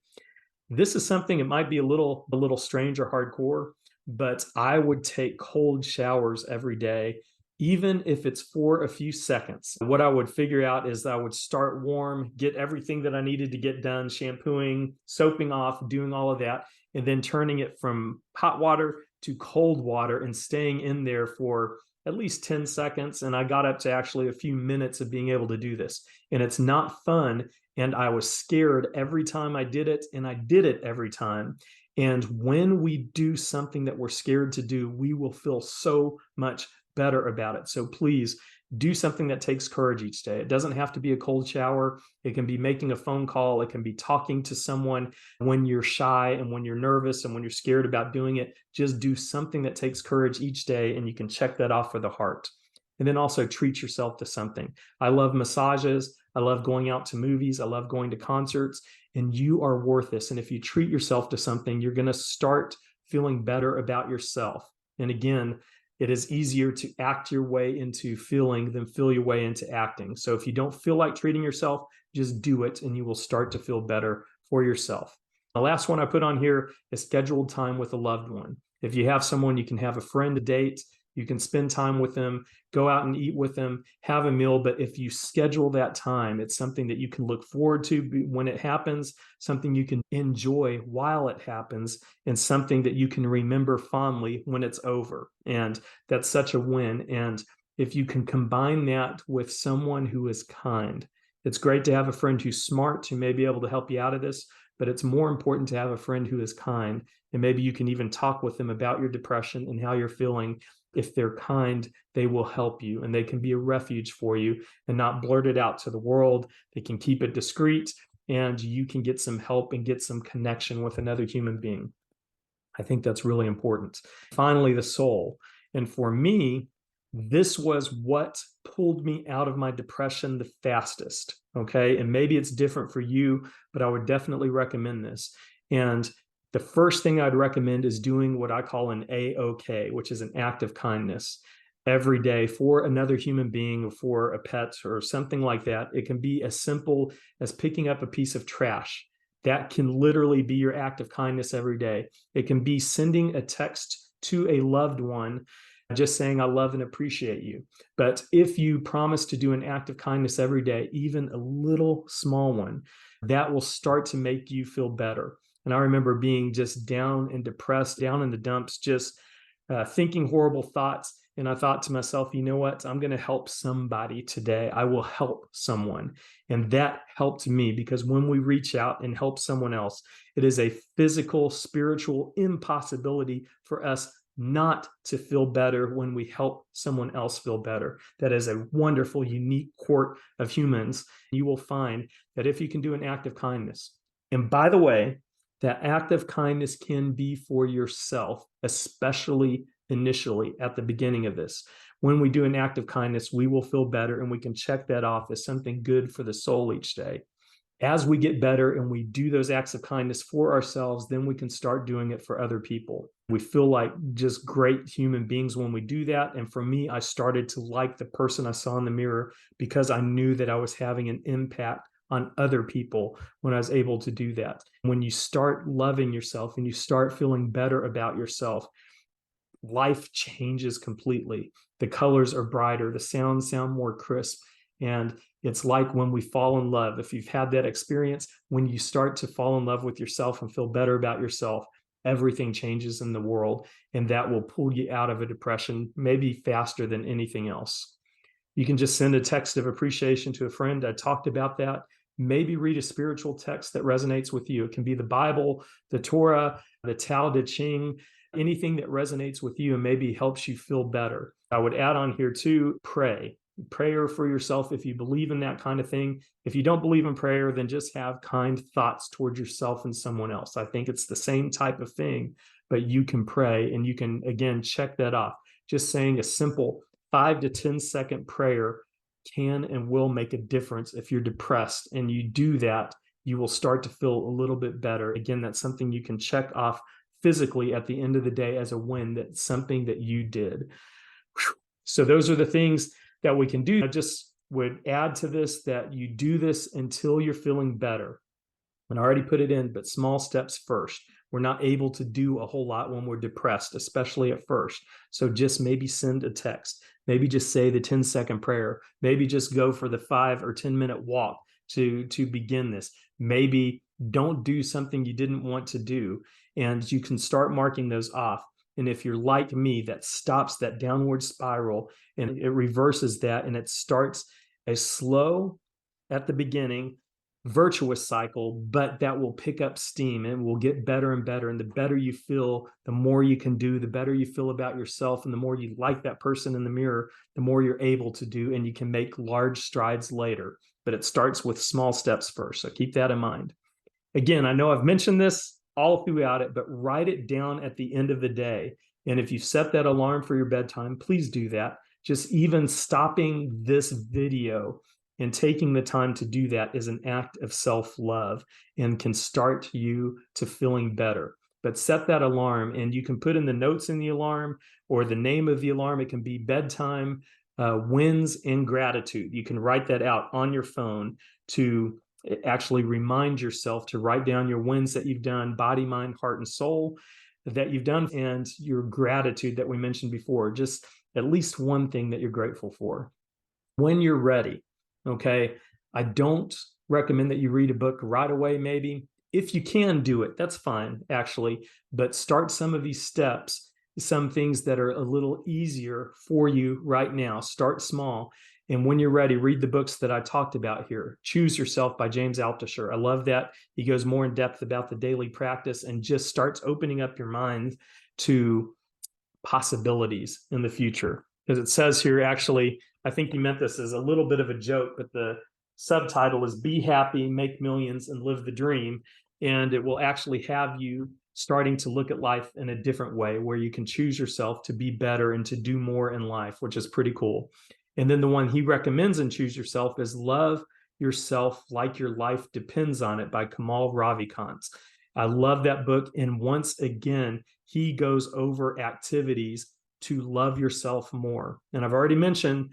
This is something, it might be a little strange or hardcore, but I would take cold showers every day, even if it's for a few seconds. What I would figure out is I would start warm, get everything that I needed to get done, shampooing, soaping off, doing all of that, and then turning it from hot water to cold water and staying in there for at least 10 seconds. And I got up to actually a few minutes of being able to do this. And it's not fun. And I was scared every time I did it, and I did it every time. And when we do something that we're scared to do, we will feel so much better about it. So please do something that takes courage each day. It doesn't have to be a cold shower. It can be making a phone call. It can be talking to someone when you're shy and when you're nervous and when you're scared about doing it. Just do something that takes courage each day, and you can check that off for the heart. And then also treat yourself to something. I love massages. I love going out to movies. I love going to concerts. And you are worth this. And if you treat yourself to something, you're going to start feeling better about yourself. And again, it is easier to act your way into feeling than feel your way into acting. So if you don't feel like treating yourself, just do it and you will start to feel better for yourself. The last one I put on here is scheduled time with a loved one. If you have someone, you can have a friend, a date, you can spend time with them, go out and eat with them, have a meal. But if you schedule that time, it's something that you can look forward to when it happens, something you can enjoy while it happens, and something that you can remember fondly when it's over. And that's such a win. And if you can combine that with someone who is kind, it's great to have a friend who's smart, who may be able to help you out of this, but it's more important to have a friend who is kind. And maybe you can even talk with them about your depression and how you're feeling. If they're kind, they will help you and they can be a refuge for you and not blurt it out to the world. They can keep it discreet and you can get some help and get some connection with another human being. I think that's really important. Finally, the soul. And for me, this was what pulled me out of my depression the fastest. Okay. And maybe it's different for you, but I would definitely recommend this. And the first thing I'd recommend is doing what I call an AOK, which is an act of kindness every day for another human being or for a pet or something like that. It can be as simple as picking up a piece of trash. That can literally be your act of kindness every day. It can be sending a text to a loved one, just saying, I love and appreciate you. But if you promise to do an act of kindness every day, even a little small one, that will start to make you feel better. And I remember being just down and depressed, down in the dumps, just thinking horrible thoughts. And I thought to myself, you know what? I'm going to help somebody today. I will help someone. And that helped me because when we reach out and help someone else, it is a physical, spiritual impossibility for us not to feel better when we help someone else feel better. That is a wonderful, unique quirk of humans. You will find that if you can do an act of kindness, and by the way, that act of kindness can be for yourself, especially initially at the beginning of this. When we do an act of kindness, we will feel better and we can check that off as something good for the soul each day. As we get better and we do those acts of kindness for ourselves, then we can start doing it for other people. We feel like just great human beings when we do that. And for me, I started to like the person I saw in the mirror because I knew that I was having an impact on other people when I was able to do that. When you start loving yourself and you start feeling better about yourself, life changes completely. The colors are brighter, the sounds sound more crisp. And it's like when we fall in love. If you've had that experience, when you start to fall in love with yourself and feel better about yourself, everything changes in the world. And that will pull you out of a depression, maybe faster than anything else. You can just send a text of appreciation to a friend. I talked about that. Maybe read a spiritual text that resonates with you. It can be the Bible, the Torah, the Tao Te Ching, anything that resonates with you and maybe helps you feel better. I would add on here too, pray. Prayer for yourself if you believe in that kind of thing. If you don't believe in prayer, then just have kind thoughts towards yourself and someone else. I think it's the same type of thing, but you can pray and you can, again, check that off. Just saying a simple 5 to 10-second prayer can and will make a difference if you're depressed. And you do that, you will start to feel a little bit better. Again, that's something you can check off physically at the end of the day as a win. That's something that you did. So those are the things that we can do. I just would add to this that you do this until you're feeling better. And I already put it in, but small steps first. We're not able to do a whole lot when we're depressed, especially at first. So just maybe send a text, maybe just say the 10-second prayer, maybe just go for the 5 or 10-minute walk to begin this. Maybe don't do something you didn't want to do, and you can start marking those off. And if you're like me, that stops that downward spiral and it reverses that, and it starts a slow at the beginning virtuous cycle, but that will pick up steam and will get better and better. And the better you feel, the more you can do, the better you feel about yourself, and the more you like that person in the mirror, the more you're able to do, and you can make large strides later. But it starts with small steps first. So keep that in mind. Again, I know I've mentioned this all throughout it, but write it down at the end of the day. And if you set that alarm for your bedtime, please do that. Just even stopping this video and taking the time to do that is an act of self-love and can start you to feeling better. But set that alarm, and you can put in the notes in the alarm or the name of the alarm. It can be bedtime, wins and gratitude. You can write that out on your phone to actually remind yourself to write down your wins that you've done, body, mind, heart, and soul that you've done, and your gratitude that we mentioned before. Just at least one thing that you're grateful for. When you're ready, okay, I don't recommend that you read a book right away, maybe. If you can do it, that's fine, actually, but start some of these steps, some things that are a little easier for you right now. Start small. And when you're ready, read the books that I talked about here. Choose Yourself by James Altucher. I love that. He goes more in depth about the daily practice and just starts opening up your mind to possibilities in the future. Because it says here, actually, I think he meant this as a little bit of a joke, but the subtitle is Be Happy, Make Millions, and Live the Dream. And it will actually have you starting to look at life in a different way, where you can choose yourself to be better and to do more in life, which is pretty cool. And then the one he recommends in Choose Yourself is Love Yourself Like Your Life Depends on It by Kamal Ravikant. I love that book. And once again, he goes over activities to love yourself more. And I've already mentioned,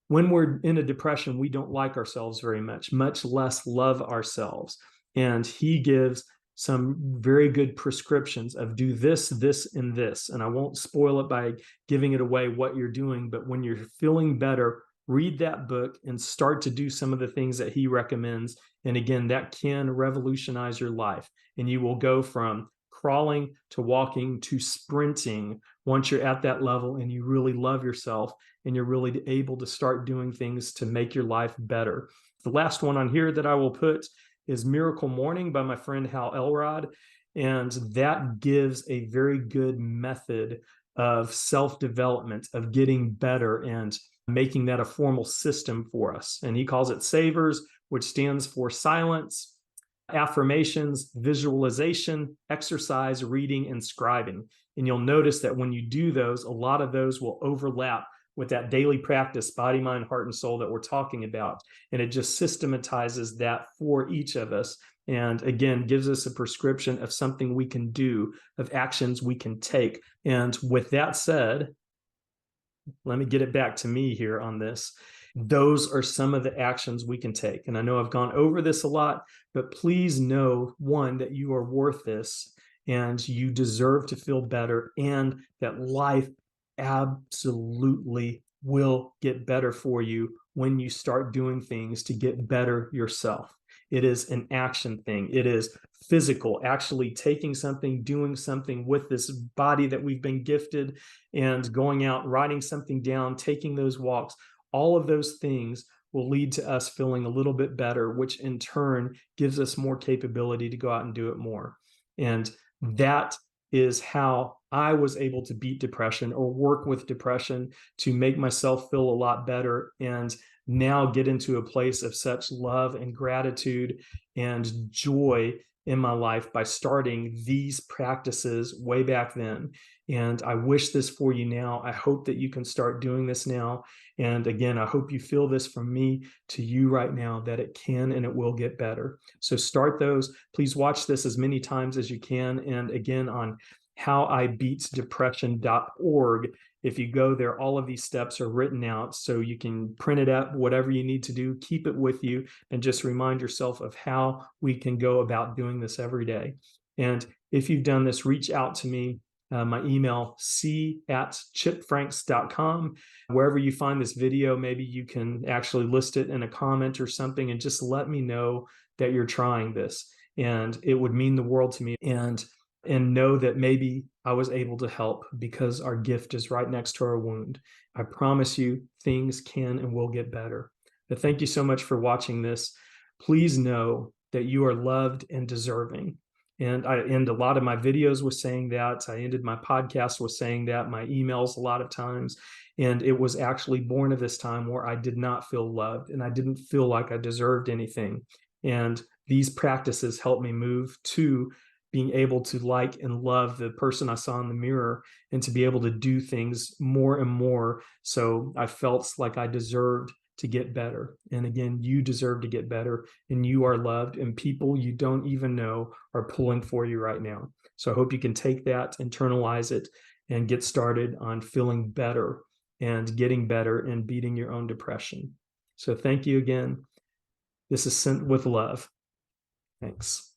when we're in a depression, we don't like ourselves very much, much less love ourselves. And he gives some very good prescriptions of do this, this, and this. And I won't spoil it by giving it away what you're doing, but when you're feeling better, read that book and start to do some of the things that he recommends. And again, that can revolutionize your life. And you will go from crawling to walking to sprinting once you're at that level and you really love yourself and you're really able to start doing things to make your life better. The last one on here that I will put is Miracle Morning by my friend Hal Elrod. And that gives a very good method of self-development, of getting better and making that a formal system for us. And he calls it SAVERS, which stands for silence, affirmations, visualization, exercise, reading, and scribing. And you'll notice that when you do those, a lot of those will overlap with that daily practice, body, mind, heart, and soul that we're talking about. And it just systematizes that for each of us. And again, gives us a prescription of something we can do, of actions we can take. And with that said, let me get it back to me here on this. Those are some of the actions we can take. And I know I've gone over this a lot, but please know, one, that you are worth this and you deserve to feel better, and that life absolutely will get better for you when you start doing things to get better yourself. It is an action thing. It is physical, actually taking something, doing something with this body that we've been gifted, and going out, writing something down, taking those walks. All of those things will lead to us feeling a little bit better, which in turn gives us more capability to go out and do it more. And that is how I was able to beat depression or work with depression to make myself feel a lot better, and now get into a place of such love and gratitude and joy in my life by starting these practices way back then. And I wish this for you now. I hope that you can start doing this now. And again, I hope you feel this from me to you right now, that it can and it will get better. So start those. Please watch this as many times as you can. And again, on howibeatdepression.org, if you go there, all of these steps are written out, so you can print it up, whatever you need to do, keep it with you, and just remind yourself of how we can go about doing this every day. And if you've done this, reach out to me. My email, c@chipfranks.com. Wherever you find this video, maybe you can actually list it in a comment or something and just let me know that you're trying this. And it would mean the world to me. And know that maybe I was able to help, because our gift is right next to our wound. I promise you, things can and will get better. But thank you so much for watching this. Please know that you are loved and deserving. And I end a lot of my videos with saying that. I ended my podcast with saying that, my emails a lot of times. And it was actually born of this time where I did not feel loved and I didn't feel like I deserved anything. And these practices helped me move to being able to like and love the person I saw in the mirror, and to be able to do things more and more. So I felt like I deserved to get better. And again, you deserve to get better, and you are loved, and people you don't even know are pulling for you right now. So I hope you can take that, internalize it, and get started on feeling better and getting better and beating your own depression. So thank you again. This is Sent with Love. Thanks.